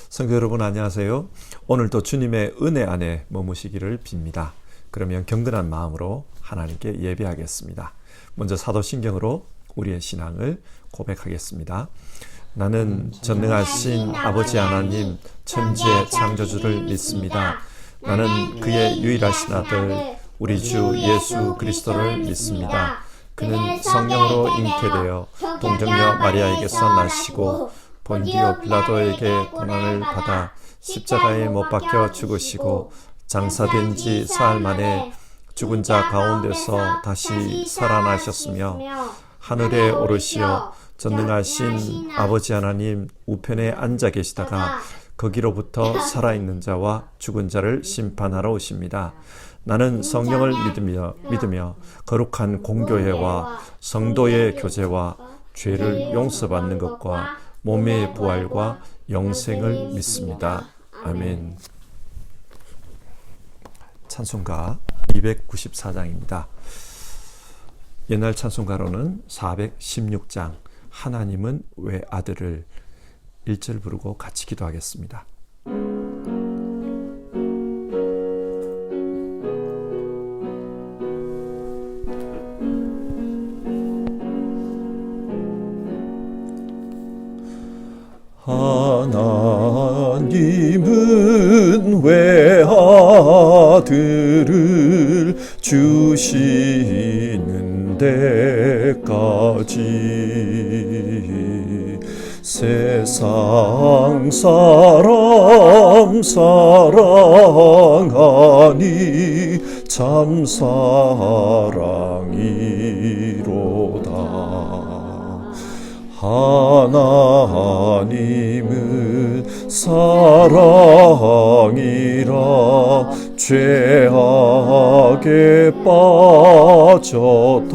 성도 여러분 안녕하세요. 오늘도 주님의 은혜 안에 머무시기를 빕니다. 그러면 경건한 마음으로 하나님께 예배하겠습니다. 먼저 사도신경으로 우리의 신앙을 고백하겠습니다. 나는 전능하신 아버지 하나님 천지 창조주를 믿습니다. 나는 그의 유일하신 아들 우리 주 예수 그리스도를 믿습니다. 그는 성령으로 잉태되어 동정녀 마리아에게서 나시고 본디오 빌라도에게 고난을 받아 십자가에 못 박혀 죽으시고 장사된 지 사흘 만에 죽은 자 가운데서 다시 살아나셨으며 하늘에 오르시어 전능하신 아버지 하나님 우편에 앉아 계시다가 거기로부터 살아있는 자와 죽은 자를 심판하러 오십니다. 나는 성령을 믿으며 거룩한 공교회와 성도의 교제와 죄를 용서받는 것과 몸의 부활과 영생을 믿습니다. 아멘. 찬송가 294장입니다. 옛날 찬송가로는 416장 하나님은 왜 아들을 1절 부르고 같이 기도하겠습니다. 하나님은 왜 아들을 주시는 데까지 세상 사람 사랑하니 참 사랑이로다. 하나님은 사랑이라 죄악에 빠졌던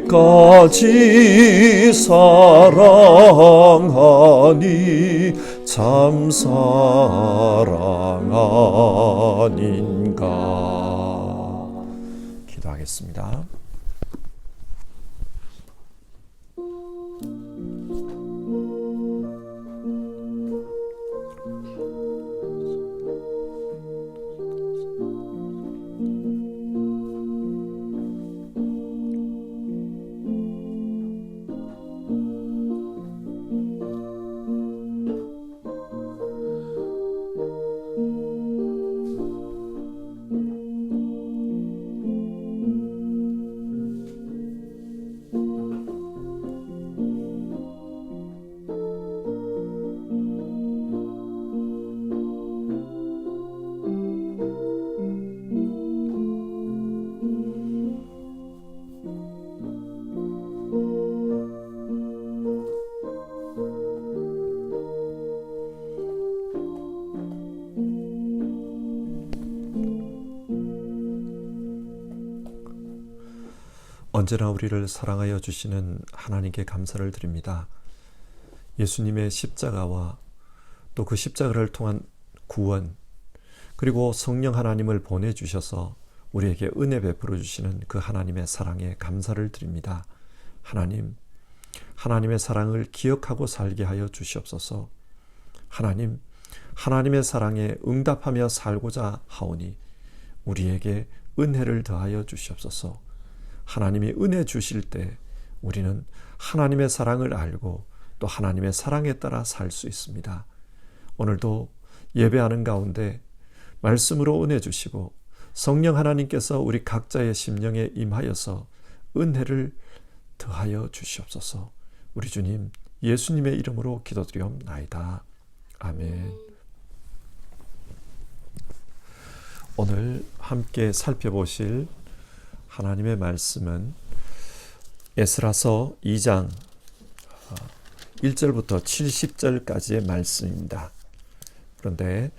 우리까지 사랑하니 참 사랑 아닌가. 기도하겠습니다. 언제나 우리를 사랑하여 주시는 하나님께 감사를 드립니다. 예수님의 십자가와 또 그 십자가를 통한 구원, 그리고 성령 하나님을 보내주셔서 우리에게 은혜 베풀어 주시는 그 하나님의 사랑에 감사를 드립니다. 하나님, 하나님의 사랑을 기억하고 살게 하여 주시옵소서. 하나님, 하나님의 사랑에 응답하며 살고자 하오니 우리에게 은혜를 더하여 주시옵소서. 하나님이 은혜 주실 때 우리는 하나님의 사랑을 알고 또 하나님의 사랑에 따라 살 수 있습니다. 오늘도 예배하는 가운데 말씀으로 은혜 주시고 성령 하나님께서 우리 각자의 심령에 임하여서 은혜를 더하여 주시옵소서. 우리 주님 예수님의 이름으로 기도드리옵나이다. 아멘. 오늘 함께 살펴보실 하나님의 말씀은 에스라서 2장 1절부터 70절까지의 말씀입니다. 그런데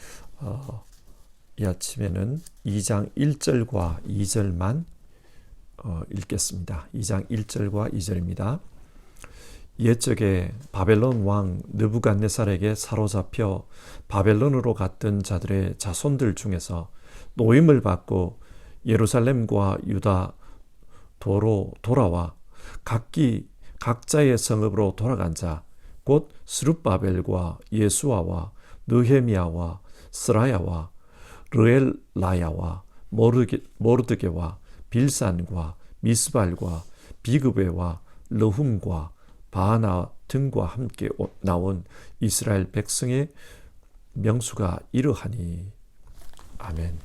이 아침에는 2장 1절과 2절만 읽겠습니다. 2장 1절과 2절입니다. 옛적에 바벨론 왕 느부갓네살에게 사로잡혀 바벨론으로 갔던 자들의 자손들 중에서 노임을 받고 예루살렘과 유다 도로 돌아와 각기 각자의 성읍으로 돌아간 자 곧 스룹바벨과 예수아와 느헤미야와 스라야와 르엘라야와 모르드게와 빌산과 미스발과 비그베와 르훔과 바하나 등과 함께 나온 이스라엘 백성의 명수가 이러하니. 아멘.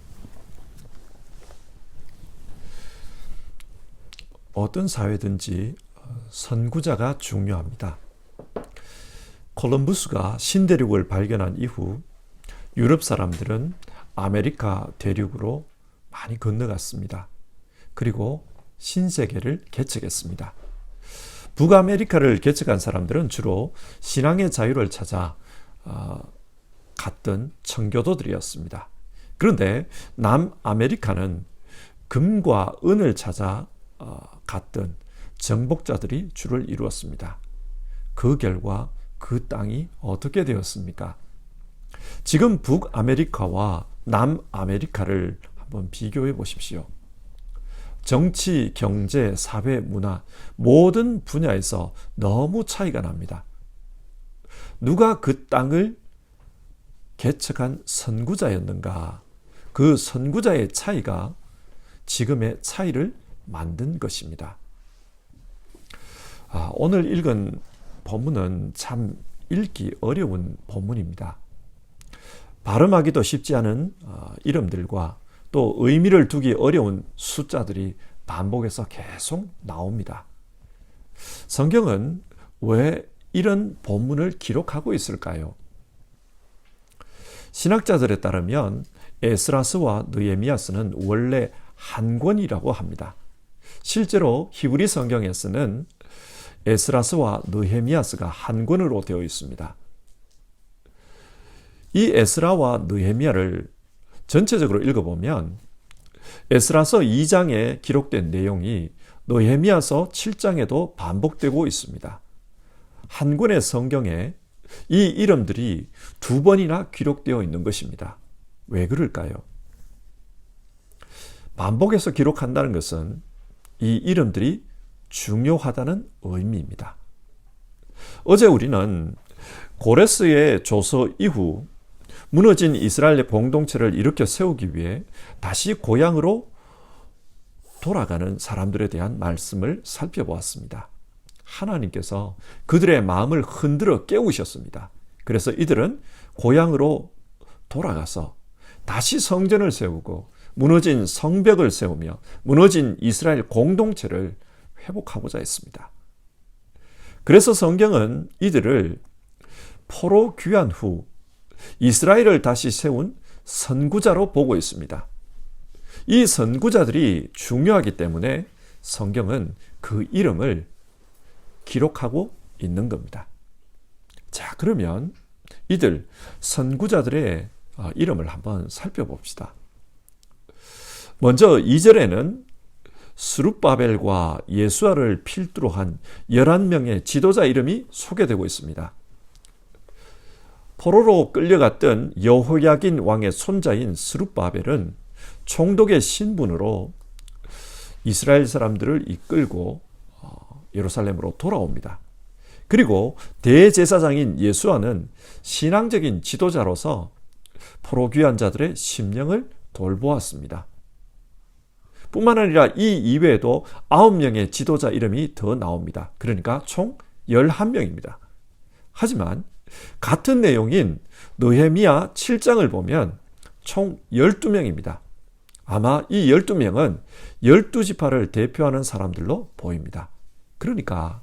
어떤 사회든지 선구자가 중요합니다. 콜럼부스가 신대륙을 발견한 이후 유럽 사람들은 아메리카 대륙으로 많이 건너갔습니다. 그리고 신세계를 개척했습니다. 북아메리카를 개척한 사람들은 주로 신앙의 자유를 찾아 갔던 청교도들이었습니다. 그런데 남아메리카는 금과 은을 찾아 갔던 정복자들이 주를 이루었습니다. 그 결과 그 땅이 어떻게 되었습니까? 지금 북아메리카와 남아메리카를 한번 비교해 보십시오. 정치, 경제, 사회, 문화 모든 분야에서 너무 차이가 납니다. 누가 그 땅을 개척한 선구자였는가? 그 선구자의 차이가 지금의 차이를 만든 것입니다. 오늘 읽은 본문은 참 읽기 어려운 본문입니다. 발음하기도 쉽지 않은 이름들과 또 의미를 두기 어려운 숫자들이 반복해서 계속 나옵니다. 성경은 왜 이런 본문을 기록하고 있을까요? 신학자들에 따르면 에스라스와 느헤미야서는 원래 한 권이라고 합니다. 실제로 히브리 성경에서는 에스라스와 느헤미야서가 한 권으로 되어 있습니다. 이 에스라와 느헤미야를 전체적으로 읽어보면 에스라서 2장에 기록된 내용이 느헤미야서 7장에도 반복되고 있습니다. 한 권의 성경에 이 이름들이 두 번이나 기록되어 있는 것입니다. 왜 그럴까요? 반복해서 기록한다는 것은 이 이름들이 중요하다는 의미입니다. 어제 우리는 고레스의 조서 이후 무너진 이스라엘의 공동체를 일으켜 세우기 위해 다시 고향으로 돌아가는 사람들에 대한 말씀을 살펴보았습니다. 하나님께서 그들의 마음을 흔들어 깨우셨습니다. 그래서 이들은 고향으로 돌아가서 다시 성전을 세우고 무너진 성벽을 세우며 무너진 이스라엘 공동체를 회복하고자 했습니다. 그래서 성경은 이들을 포로 귀환 후 이스라엘을 다시 세운 선구자로 보고 있습니다. 이 선구자들이 중요하기 때문에 성경은 그 이름을 기록하고 있는 겁니다. 자, 그러면 이들 선구자들의 이름을 한번 살펴봅시다. 먼저 2절에는 스룹바벨과 예수아를 필두로 한 11명의 지도자 이름이 소개되고 있습니다. 포로로 끌려갔던 여호야긴 왕의 손자인 스룹바벨은 총독의 신분으로 이스라엘 사람들을 이끌고 예루살렘으로 돌아옵니다. 그리고 대제사장인 예수아는 신앙적인 지도자로서 포로 귀환 자들의 심령을 돌보았습니다. 뿐만 아니라 이 이외에도 9명의 지도자 이름이 더 나옵니다. 그러니까 총 11명입니다. 하지만 같은 내용인 느헤미야 7장을 보면 총 12명입니다. 아마 이 12명은 12지파를 대표하는 사람들로 보입니다. 그러니까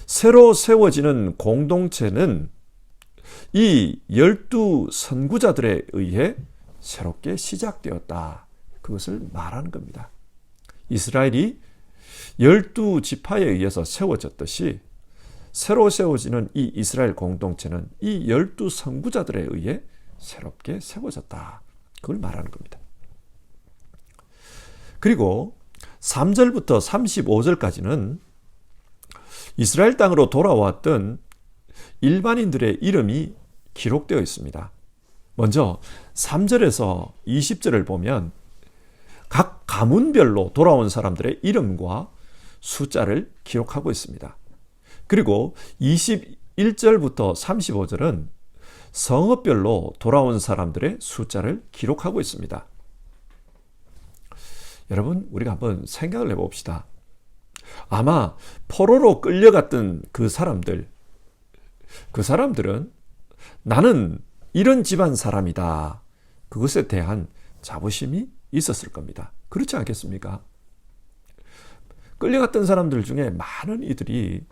새로 세워지는 공동체는 이 12선구자들에 의해 새롭게 시작되었다. 그것을 말하는 겁니다. 이스라엘이 12지파에 의해서 세워졌듯이 새로 세워지는 이 이스라엘 공동체는 이 12선구자들에 의해 새롭게 세워졌다. 그걸 말하는 겁니다. 그리고 3절부터 35절까지는 이스라엘 땅으로 돌아왔던 일반인들의 이름이 기록되어 있습니다. 먼저 3절에서 20절을 보면 각 가문별로 돌아온 사람들의 이름과 숫자를 기록하고 있습니다. 그리고 21절부터 35절은 성읍별로 돌아온 사람들의 숫자를 기록하고 있습니다. 여러분, 우리가 한번 생각을 해봅시다. 아마 포로로 끌려갔던 그 사람들은 나는 이런 집안 사람이다, 그것에 대한 자부심이 있었을 겁니다. 그렇지 않겠습니까? 끌려갔던 사람들 중에 많은 이들이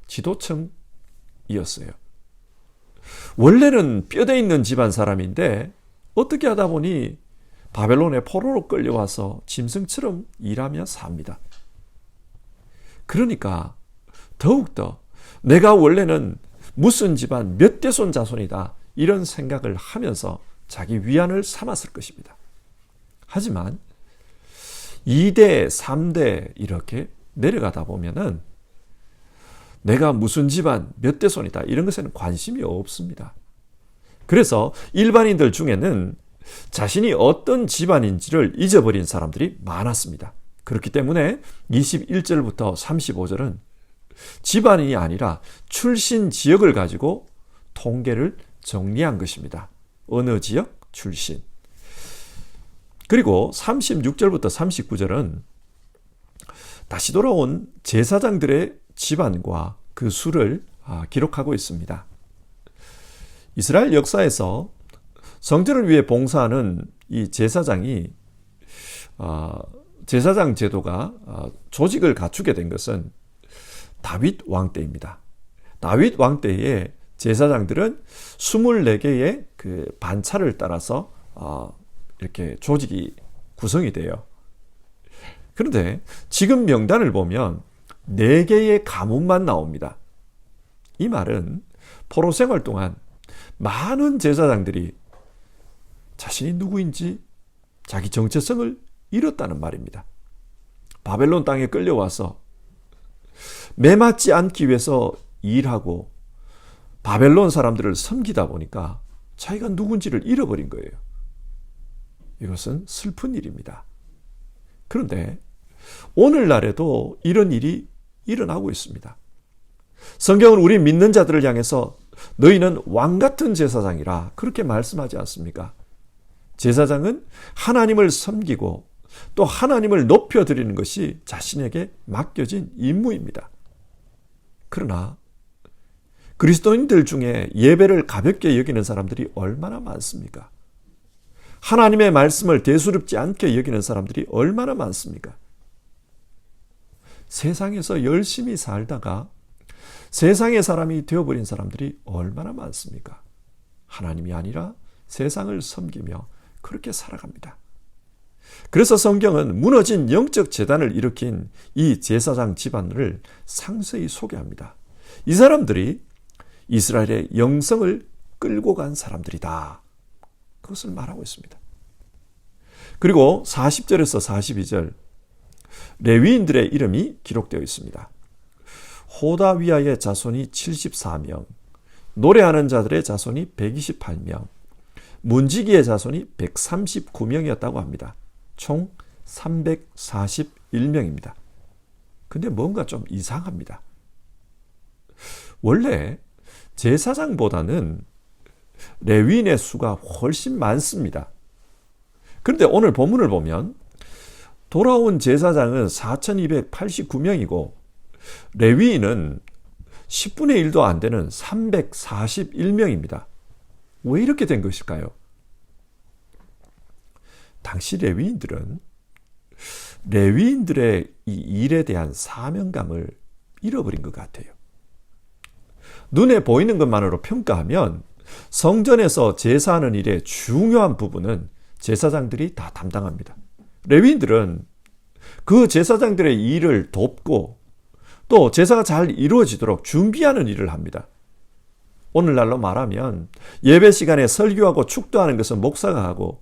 지도층이었어요. 원래는 뼈대 있는 집안 사람인데 어떻게 하다 보니 바벨론의 포로로 끌려와서 짐승처럼 일하며 삽니다. 그러니까 더욱더 내가 원래는 무슨 집안 몇 대손 자손이다, 이런 생각을 하면서 자기 위안을 삼았을 것입니다. 하지만 2대, 3대 이렇게 내려가다 보면은 내가 무슨 집안 몇 대손이다, 이런 것에는 관심이 없습니다. 그래서 일반인들 중에는 자신이 어떤 집안인지를 잊어버린 사람들이 많았습니다. 그렇기 때문에 21절부터 35절은 집안이 아니라 출신 지역을 가지고 통계를 정리한 것입니다. 어느 지역? 출신. 그리고 36절부터 39절은 다시 돌아온 제사장들의 집안과 그 수를 기록하고 있습니다. 이스라엘 역사에서 성전을 위해 봉사하는 이 제사장이 제사장 제도가 조직을 갖추게 된 것은 다윗 왕 때입니다. 다윗 왕 때에 제사장들은 24개의 그 반차를 따라서 이렇게 조직이 구성이 돼요. 그런데 지금 명단을 보면 4개의 가문만 나옵니다. 이 말은 포로 생활 동안 많은 제사장들이 자신이 누구인지 자기 정체성을 잃었다는 말입니다. 바벨론 땅에 끌려와서 매맞지 않기 위해서 일하고 바벨론 사람들을 섬기다 보니까 자기가 누군지를 잃어버린 거예요. 이것은 슬픈 일입니다. 그런데 오늘날에도 이런 일이 일어나고 있습니다. 성경은 우리 믿는 자들을 향해서 너희는 왕 같은 제사장이라 그렇게 말씀하지 않습니까? 제사장은 하나님을 섬기고 또 하나님을 높여드리는 것이 자신에게 맡겨진 임무입니다. 그러나 그리스도인들 중에 예배를 가볍게 여기는 사람들이 얼마나 많습니까? 하나님의 말씀을 대수롭지 않게 여기는 사람들이 얼마나 많습니까? 세상에서 열심히 살다가 세상의 사람이 되어버린 사람들이 얼마나 많습니까? 하나님이 아니라 세상을 섬기며 그렇게 살아갑니다. 그래서 성경은 무너진 영적 재단을 일으킨 이 제사장 집안을 상세히 소개합니다. 이 사람들이 이스라엘의 영성을 끌고 간 사람들이다, 그것을 말하고 있습니다. 그리고 40절에서 42절 레위인들의 이름이 기록되어 있습니다. 호다위아의 자손이 74명, 노래하는 자들의 자손이 128명, 문지기의 자손이 139명이었다고 합니다. 총 341명입니다. 근데 뭔가 좀 이상합니다. 원래 제사장보다는 레위인의 수가 훨씬 많습니다. 그런데 오늘 본문을 보면 돌아온 제사장은 4289명이고 레위인은 10분의 1도 안 되는 341명입니다. 왜 이렇게 된 것일까요? 당시 레위인들은 레위인들의 이 일에 대한 사명감을 잃어버린 것 같아요. 눈에 보이는 것만으로 평가하면 성전에서 제사하는 일의 중요한 부분은 제사장들이 다 담당합니다. 레위인들은 그 제사장들의 일을 돕고 또 제사가 잘 이루어지도록 준비하는 일을 합니다. 오늘날로 말하면 예배 시간에 설교하고 축도하는 것은 목사가 하고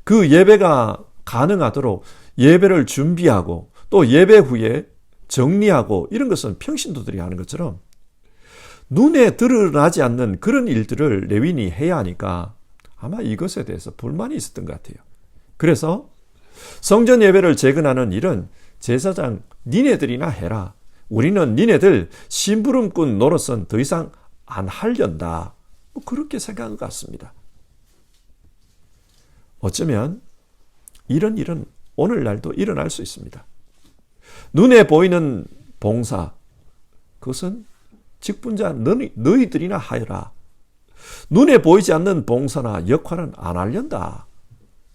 그 예배가 가능하도록 예배를 준비하고 또 예배 후에 정리하고 이런 것은 평신도들이 하는 것처럼 눈에 드러나지 않는 그런 일들을 레위인이 해야 하니까 아마 이것에 대해서 불만이 있었던 것 같아요. 그래서 성전 예배를 재건하는 일은 제사장 니네들이나 해라. 우리는 니네들 심부름꾼 노릇은 더 이상 안 하련다. 그렇게 생각한 것 같습니다. 어쩌면 이런 일은 오늘날도 일어날 수 있습니다. 눈에 보이는 봉사, 그것은 직분자 너희들이나 하여라. 눈에 보이지 않는 봉사나 역할은 안 하련다.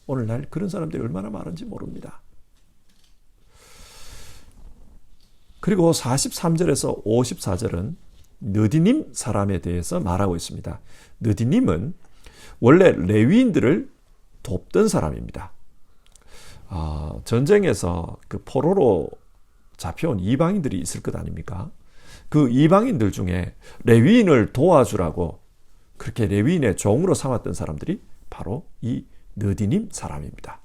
오늘날 그런 사람들이 얼마나 많은지 모릅니다. 그리고 43절에서 54절은 느디님 사람에 대해서 말하고 있습니다. 느디님은 원래 레위인들을 돕던 사람입니다. 전쟁에서 그 포로로 잡혀온 이방인들이 있을 것 아닙니까? 그 이방인들 중에 레위인을 도와주라고 그렇게 레위인의 종으로 삼았던 사람들이 바로 이 느디님 사람입니다.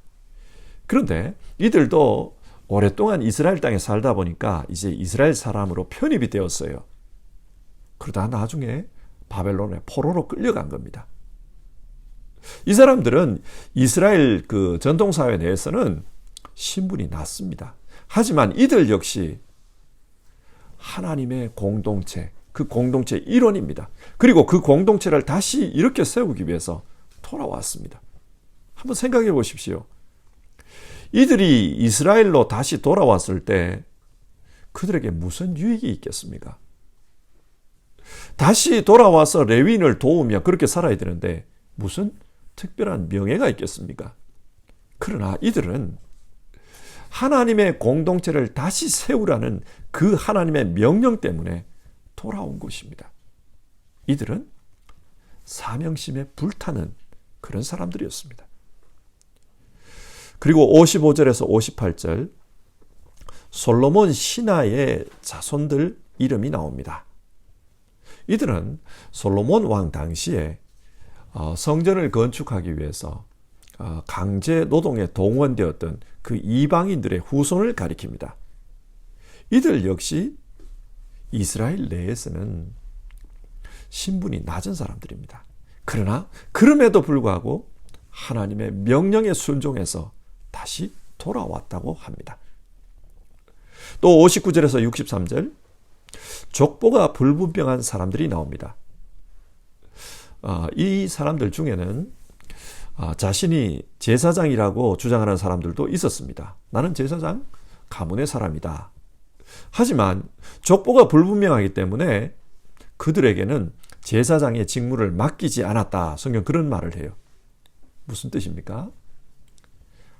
그런데 이들도 오랫동안 이스라엘 땅에 살다 보니까 이제 이스라엘 사람으로 편입이 되었어요. 그러다 나중에 바벨론의 포로로 끌려간 겁니다. 이 사람들은 이스라엘 그 전통사회 내에서는 신분이 낮습니다. 하지만 이들 역시 하나님의 공동체, 그 공동체 일원입니다. 그리고 그 공동체를 다시 일으켜 세우기 위해서 돌아왔습니다. 한번 생각해 보십시오. 이들이 이스라엘로 다시 돌아왔을 때 그들에게 무슨 유익이 있겠습니까? 다시 돌아와서 레위인을 도우며 그렇게 살아야 되는데 무슨 특별한 명예가 있겠습니까? 그러나 이들은 하나님의 공동체를 다시 세우라는 그 하나님의 명령 때문에 돌아온 것입니다. 이들은 사명심에 불타는 그런 사람들이었습니다. 그리고 55절에서 58절 솔로몬 신하의 자손들 이름이 나옵니다. 이들은 솔로몬 왕 당시에 성전을 건축하기 위해서 강제 노동에 동원되었던 그 이방인들의 후손을 가리킵니다. 이들 역시 이스라엘 내에서는 신분이 낮은 사람들입니다. 그러나 그럼에도 불구하고 하나님의 명령에 순종해서 다시 돌아왔다고 합니다. 또 59절에서 63절 족보가 불분명한 사람들이 나옵니다. 이 사람들 중에는 자신이 제사장이라고 주장하는 사람들도 있었습니다. 나는 제사장 가문의 사람이다. 하지만 족보가 불분명하기 때문에 그들에게는 제사장의 직무를 맡기지 않았다. 성경 그런 말을 해요. 무슨 뜻입니까?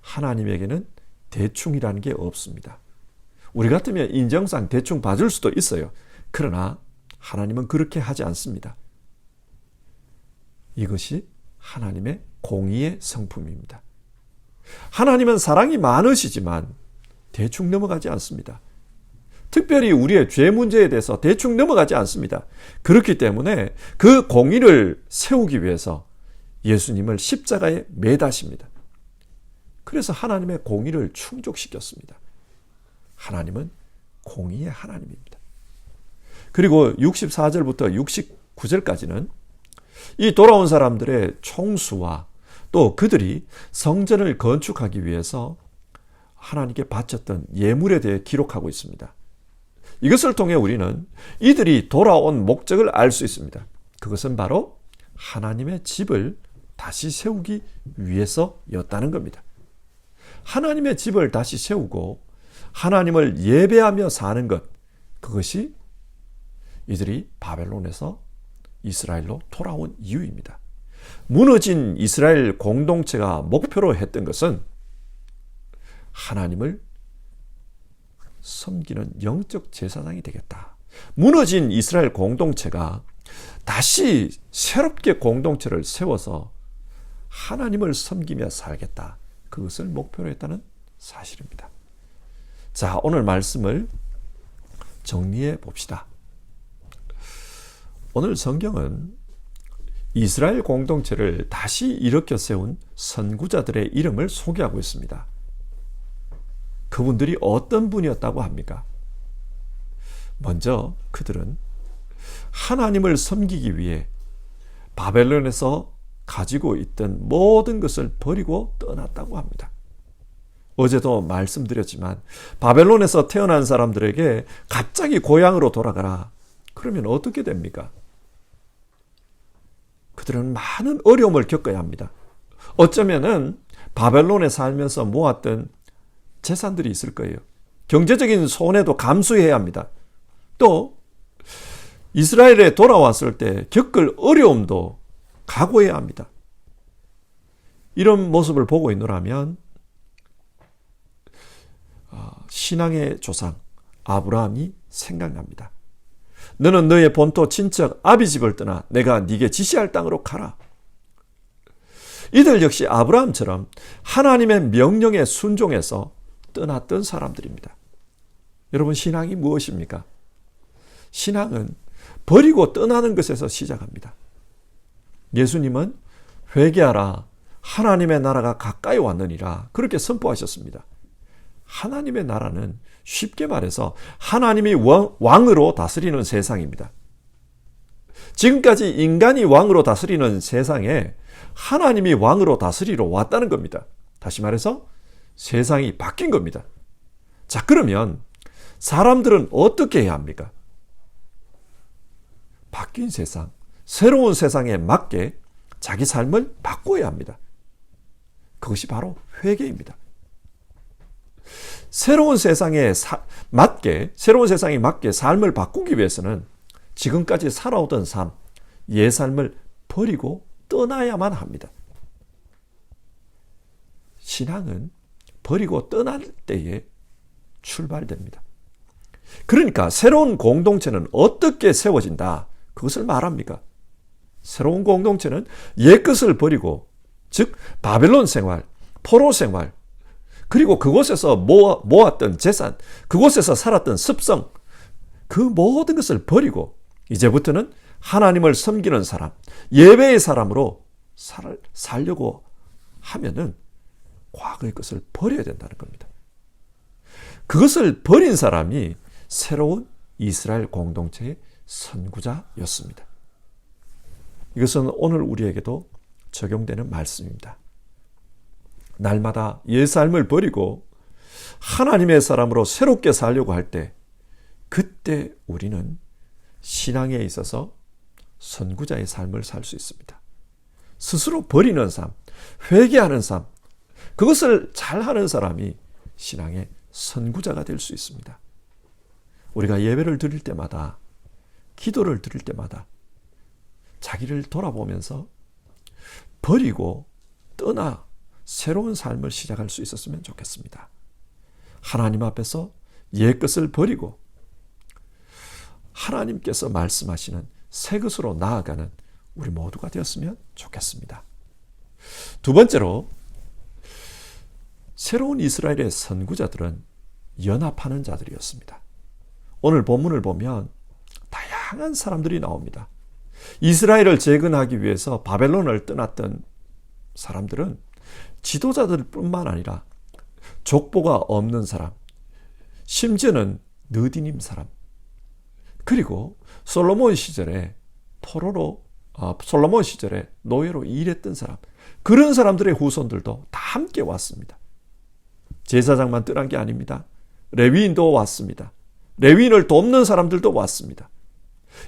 하나님에게는 대충이라는 게 없습니다. 우리 같으면 인정상 대충 봐줄 수도 있어요. 그러나 하나님은 그렇게 하지 않습니다. 이것이 하나님의 공의의 성품입니다. 하나님은 사랑이 많으시지만 대충 넘어가지 않습니다. 특별히 우리의 죄 문제에 대해서 대충 넘어가지 않습니다. 그렇기 때문에 그 공의를 세우기 위해서 예수님을 십자가에 매다십니다. 그래서 하나님의 공의를 충족시켰습니다. 하나님은 공의의 하나님입니다. 그리고 64절부터 69절까지는 이 돌아온 사람들의 총수와 또 그들이 성전을 건축하기 위해서 하나님께 바쳤던 예물에 대해 기록하고 있습니다. 이것을 통해 우리는 이들이 돌아온 목적을 알 수 있습니다. 그것은 바로 하나님의 집을 다시 세우기 위해서였다는 겁니다. 하나님의 집을 다시 세우고 하나님을 예배하며 사는 것, 그것이 이들이 바벨론에서 이스라엘로 돌아온 이유입니다. 무너진 이스라엘 공동체가 목표로 했던 것은 하나님을 섬기는 영적 제사장이 되겠다. 무너진 이스라엘 공동체가 다시 새롭게 공동체를 세워서 하나님을 섬기며 살겠다. 그것을 목표로 했다는 사실입니다. 자, 오늘 말씀을 정리해 봅시다. 오늘 성경은 이스라엘 공동체를 다시 일으켜 세운 선구자들의 이름을 소개하고 있습니다. 그분들이 어떤 분이었다고 합니까? 먼저 그들은 하나님을 섬기기 위해 바벨론에서 가지고 있던 모든 것을 버리고 떠났다고 합니다. 어제도 말씀드렸지만 바벨론에서 태어난 사람들에게 갑자기 고향으로 돌아가라. 그러면 어떻게 됩니까? 그들은 많은 어려움을 겪어야 합니다. 어쩌면은 바벨론에 살면서 모았던 재산들이 있을 거예요. 경제적인 손해도 감수해야 합니다. 또 이스라엘에 돌아왔을 때 겪을 어려움도 각오해야 합니다. 이런 모습을 보고 있노라면 신앙의 조상 아브라함이 생각납니다. 너는 너의 본토 친척 아비 집을 떠나 내가 네게 지시할 땅으로 가라. 이들 역시 아브라함처럼 하나님의 명령에 순종해서 떠났던 사람들입니다. 여러분, 신앙이 무엇입니까? 신앙은 버리고 떠나는 것에서 시작합니다. 예수님은 회개하라, 하나님의 나라가 가까이 왔느니라 그렇게 선포하셨습니다. 하나님의 나라는 쉽게 말해서 하나님이 왕으로 다스리는 세상입니다. 지금까지 인간이 왕으로 다스리는 세상에 하나님이 왕으로 다스리러 왔다는 겁니다. 다시 말해서 세상이 바뀐 겁니다. 자, 그러면 사람들은 어떻게 해야 합니까? 바뀐 세상, 새로운 세상에 맞게 자기 삶을 바꿔야 합니다. 그것이 바로 회개입니다. 새로운 세상에 맞게 삶을 바꾸기 위해서는 지금까지 살아오던 삶, 옛 삶을 버리고 떠나야만 합니다. 신앙은 버리고 떠날 때에 출발됩니다. 그러니까 새로운 공동체는 어떻게 세워진다? 그것을 말합니까? 새로운 공동체는 옛것을 버리고, 즉 바벨론 생활, 포로 생활, 그리고 그곳에서 모았던 재산, 그곳에서 살았던 습성, 그 모든 것을 버리고 이제부터는 하나님을 섬기는 사람, 예배의 사람으로 살려고 하면은 과거의 것을 버려야 된다는 겁니다. 그것을 버린 사람이 새로운 이스라엘 공동체의 선구자였습니다. 이것은 오늘 우리에게도 적용되는 말씀입니다. 날마다 옛 삶을 버리고 하나님의 사람으로 새롭게 살려고 할 때, 그때 우리는 신앙에 있어서 선구자의 삶을 살 수 있습니다. 스스로 버리는 삶, 회개하는 삶, 그것을 잘하는 사람이 신앙의 선구자가 될 수 있습니다. 우리가 예배를 드릴 때마다, 기도를 드릴 때마다 자기를 돌아보면서 버리고 떠나 새로운 삶을 시작할 수 있었으면 좋겠습니다. 하나님 앞에서 옛것을 버리고 하나님께서 말씀하시는 새 것으로 나아가는 우리 모두가 되었으면 좋겠습니다. 두 번째로, 새로운 이스라엘의 선구자들은 연합하는 자들이었습니다. 오늘 본문을 보면 다양한 사람들이 나옵니다. 이스라엘을 재건하기 위해서 바벨론을 떠났던 사람들은 지도자들뿐만 아니라 족보가 없는 사람, 심지어는 느디님 사람, 그리고 솔로몬 시절에 노예로 일했던 사람, 그런 사람들의 후손들도 다 함께 왔습니다. 제사장만 떠난 게 아닙니다. 레위인도 왔습니다. 레위인을 돕는 사람들도 왔습니다.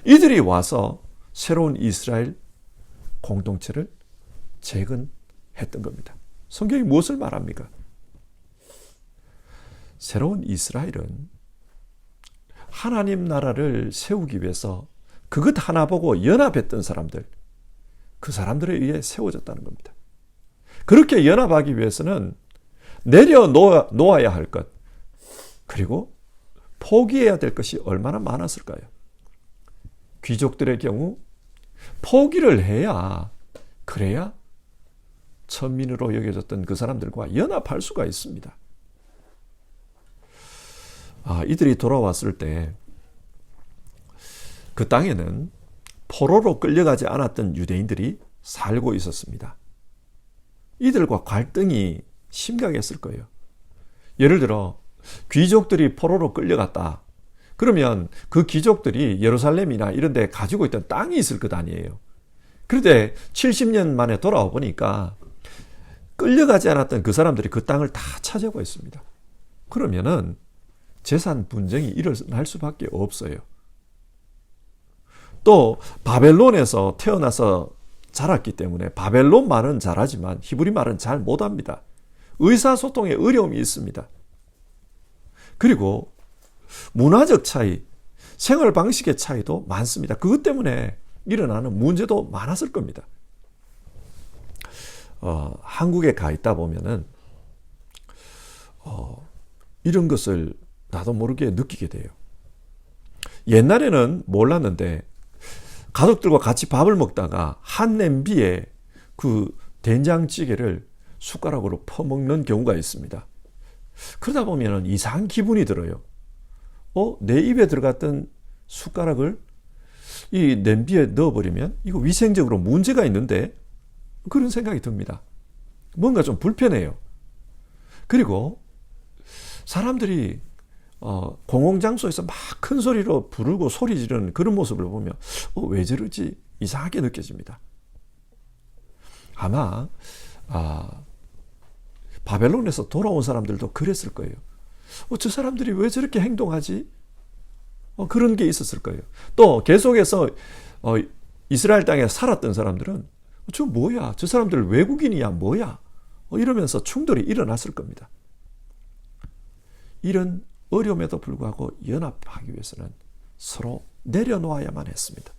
이들이 와서 새로운 이스라엘 공동체를 재건했던 겁니다. 성경이 무엇을 말합니까? 새로운 이스라엘은 하나님 나라를 세우기 위해서 그것 하나 보고 연합했던 사람들, 그 사람들에 의해 세워졌다는 겁니다. 그렇게 연합하기 위해서는 내려놓아야 할 것, 그리고 포기해야 될 것이 얼마나 많았을까요? 귀족들의 경우 포기를 해야, 그래야 천민으로 여겨졌던 그 사람들과 연합할 수가 있습니다. 이들이 돌아왔을 때 그 땅에는 포로로 끌려가지 않았던 유대인들이 살고 있었습니다. 이들과 갈등이 심각했을 거예요. 예를 들어 귀족들이 포로로 끌려갔다. 그러면 그 귀족들이 예루살렘이나 이런 데 가지고 있던 땅이 있을 것 아니에요. 그런데 70년 만에 돌아와 보니까 끌려가지 않았던 그 사람들이 그 땅을 다 차지하고 있습니다. 그러면은 재산 분쟁이 일어날 수밖에 없어요. 또 바벨론에서 태어나서 자랐기 때문에 바벨론 말은 잘하지만 히브리 말은 잘 못합니다. 의사소통에 어려움이 있습니다. 그리고 문화적 차이, 생활 방식의 차이도 많습니다. 그것 때문에 일어나는 문제도 많았을 겁니다. 한국에 가 있다 보면은 이런 것을 나도 모르게 느끼게 돼요. 옛날에는 몰랐는데 가족들과 같이 밥을 먹다가 한 냄비에 그 된장찌개를 숟가락으로 퍼먹는 경우가 있습니다. 그러다 보면 이상한 기분이 들어요. 내 입에 들어갔던 숟가락을 이 냄비에 넣어버리면 이거 위생적으로 문제가 있는데, 그런 생각이 듭니다. 뭔가 좀 불편해요. 그리고 사람들이 공공장소에서 막 큰 소리로 부르고 소리 지르는 그런 모습을 보면 왜 저러지? 이상하게 느껴집니다. 아마 바벨론에서 돌아온 사람들도 그랬을 거예요. 저 사람들이 왜 저렇게 행동하지? 그런 게 있었을 거예요. 또 계속해서 이스라엘 땅에 살았던 사람들은 저 뭐야? 저 사람들 외국인이야? 뭐야? 이러면서 충돌이 일어났을 겁니다. 이런 어려움에도 불구하고 연합하기 위해서는 서로 내려놓아야만 했습니다.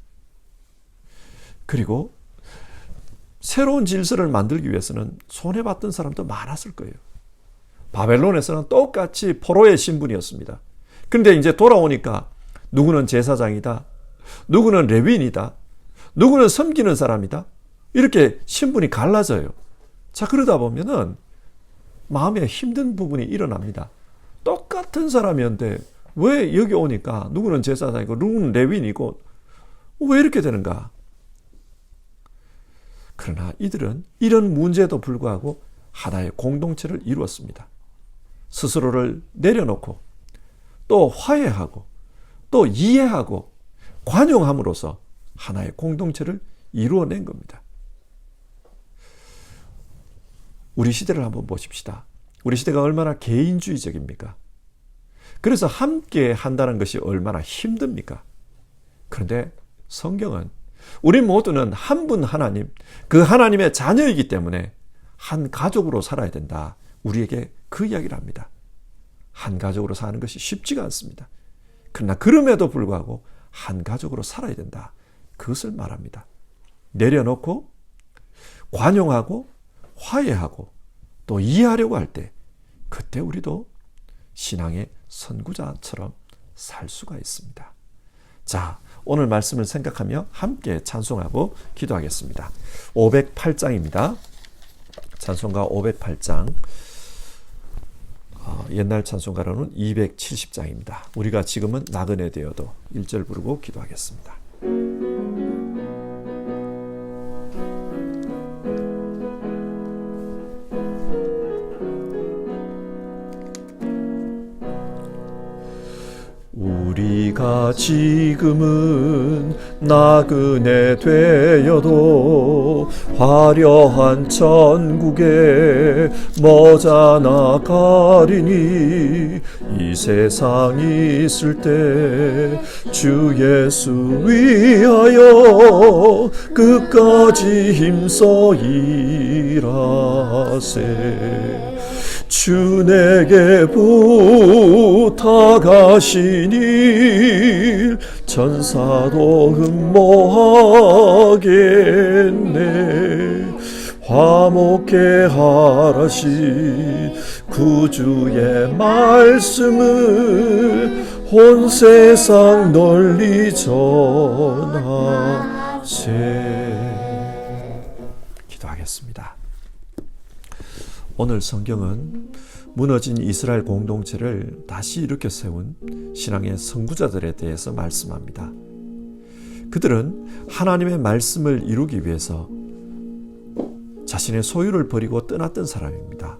그리고 새로운 질서를 만들기 위해서는 손해봤던 사람도 많았을 거예요. 바벨론에서는 똑같이 포로의 신분이었습니다. 그런데 이제 돌아오니까 누구는 제사장이다, 누구는 레위인이다, 누구는 섬기는 사람이다, 이렇게 신분이 갈라져요. 자, 그러다 보면은 마음에 힘든 부분이 일어납니다. 똑같은 사람이었는데 왜 여기 오니까 누구는 제사장이고 누구는 레위인이고 왜 이렇게 되는가? 그러나 이들은 이런 문제에도 불구하고 하나의 공동체를 이루었습니다. 스스로를 내려놓고 또 화해하고 또 이해하고 관용함으로써 하나의 공동체를 이루어낸 겁니다. 우리 시대를 한번 보십시다. 우리 시대가 얼마나 개인주의적입니까? 그래서 함께 한다는 것이 얼마나 힘듭니까? 그런데 성경은 우리 모두는 한 분 하나님, 그 하나님의 자녀이기 때문에 한 가족으로 살아야 된다. 우리에게 그 이야기를 합니다. 한 가족으로 사는 것이 쉽지가 않습니다. 그러나 그럼에도 불구하고 한 가족으로 살아야 된다. 그것을 말합니다. 내려놓고 관용하고 화해하고 또 이해하려고 할 때 그때 우리도 신앙의 선구자처럼 살 수가 있습니다. 자, 오늘 말씀을 생각하며 함께 찬송하고 기도하겠습니다. 508장입니다. 찬송가 508장. 옛날 찬송가로는 270장입니다. 우리가 지금은 나그네 되어도 1절 부르고 기도하겠습니다. 우리가 지금은 나그네 되어도 화려한 천국에 머자나 가리니 이 세상 있을 때 주 예수 위하여 끝까지 힘써 일하세. 주 내게 부탁하신 일 천사도 흠모하겠네. 화목해 하라신 구주의 말씀을 온 세상 널리 전하세. 기도하겠습니다. 오늘 성경은 무너진 이스라엘 공동체를 다시 일으켜 세운 신앙의 선구자들에 대해서 말씀합니다. 그들은 하나님의 말씀을 이루기 위해서 자신의 소유를 버리고 떠났던 사람입니다.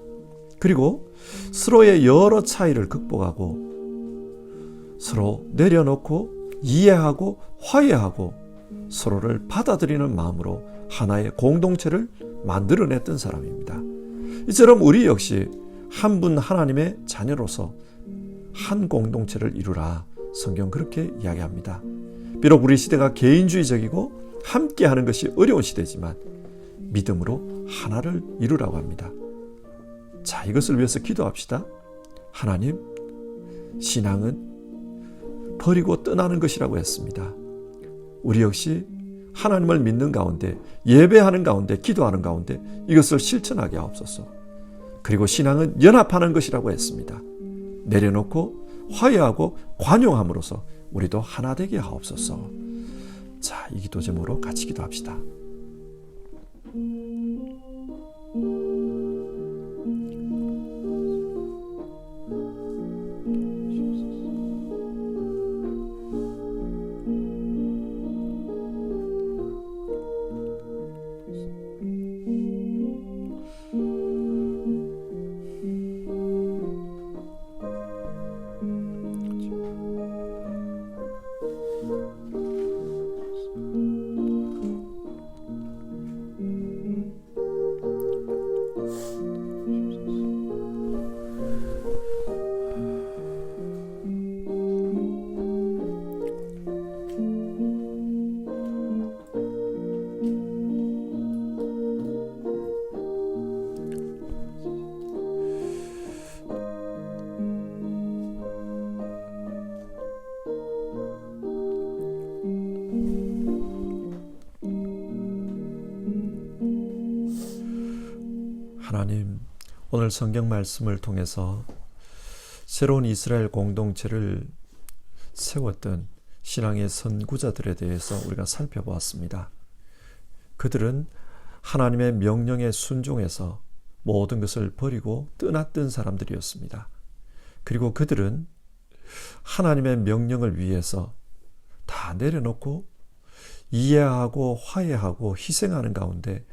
그리고 서로의 여러 차이를 극복하고 서로 내려놓고 이해하고 화해하고 서로를 받아들이는 마음으로 하나의 공동체를 만들어냈던 사람입니다. 이처럼 우리 역시 한 분 하나님의 자녀로서 한 공동체를 이루라. 성경 그렇게 이야기합니다. 비록 우리 시대가 개인주의적이고 함께 하는 것이 어려운 시대지만 믿음으로 하나를 이루라고 합니다. 자, 이것을 위해서 기도합시다. 하나님, 신앙은 버리고 떠나는 것이라고 했습니다. 우리 역시 하나님을 믿는 가운데, 예배하는 가운데, 기도하는 가운데 이것을 실천하게 하옵소서. 그리고 신앙은 연합하는 것이라고 했습니다. 내려놓고 화해하고 관용함으로써 우리도 하나 되게 하옵소서. 자, 이 기도 제목으로 같이 기도합시다. 하나님, 오늘 성경 말씀을 통해서 새로운 이스라엘 공동체를 세웠던 신앙의 선구자들에 대해서 우리가 살펴보았습니다. 그들은 하나님의 명령에 순종해서 모든 것을 버리고 떠났던 사람들이었습니다. 그리고 그들은 하나님의 명령을 위해서 다 내려놓고 이해하고 화해하고 희생하는 가운데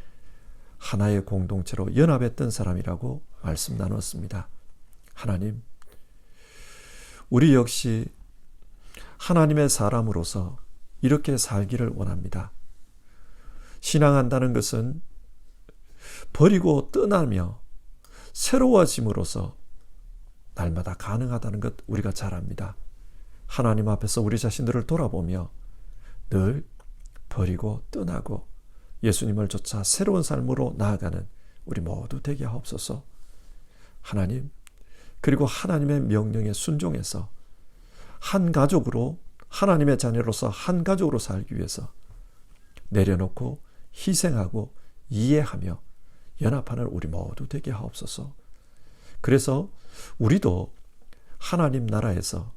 하나의 공동체로 연합했던 사람이라고 말씀 나눴습니다. 하나님, 우리 역시 하나님의 사람으로서 이렇게 살기를 원합니다. 신앙한다는 것은 버리고 떠나며 새로워짐으로써 날마다 가능하다는 것 우리가 잘 압니다. 하나님 앞에서 우리 자신들을 돌아보며 늘 버리고 떠나고 예수님을 쫓아 새로운 삶으로 나아가는 우리 모두 되게 하옵소서. 하나님, 그리고 하나님의 명령에 순종해서 한 가족으로, 하나님의 자녀로서 한 가족으로 살기 위해서 내려놓고 희생하고 이해하며 연합하는 우리 모두 되게 하옵소서. 그래서 우리도 하나님 나라에서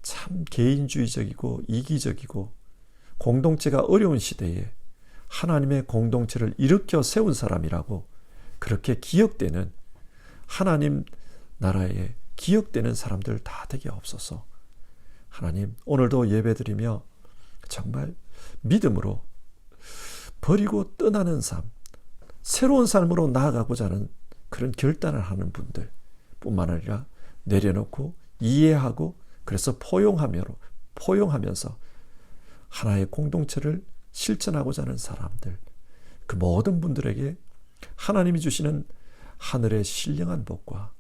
참 개인주의적이고 이기적이고 공동체가 어려운 시대에 하나님의 공동체를 일으켜 세운 사람이라고 그렇게 기억되는, 하나님 나라에 기억되는 사람들 다 되게 없어서 하나님, 오늘도 예배드리며 정말 믿음으로 버리고 떠나는 삶, 새로운 삶으로 나아가고자 하는 그런 결단을 하는 분들 뿐만 아니라 내려놓고 이해하고 그래서 포용하면서 하나의 공동체를 실천하고자 하는 사람들, 그 모든 분들에게 하나님이 주시는 하늘의 신령한 복과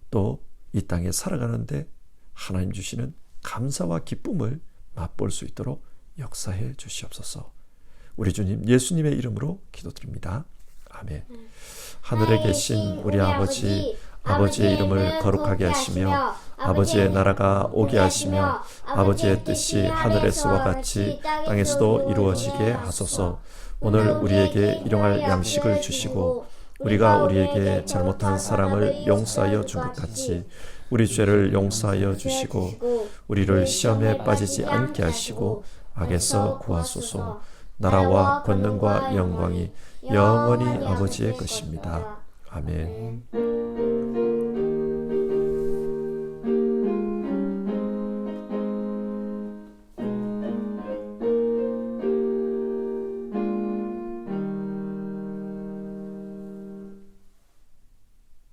또 이 땅에 살아가는데 하나님 주시는 감사와 기쁨을 맛볼 수 있도록 역사해 주시옵소서. 우리 주님 예수님의 이름으로 기도드립니다. 아멘. 하늘에 계신 우리 아버지, 아버지의 이름을 거룩하게 하시며 아버지의 나라가 오게 하시며 아버지의 뜻이 하늘에서와 같이 땅에서도 이루어지게 하소서. 오늘 우리에게 일용할 양식을 주시고 우리가 우리에게 잘못한 사람을 용서하여 준 것 같이 우리 죄를 용서하여 주시고 우리를 시험에 빠지지 않게 하시고 악에서 구하소서. 나라와 권능과 영광이 영원히 아버지의 것입니다. 아멘.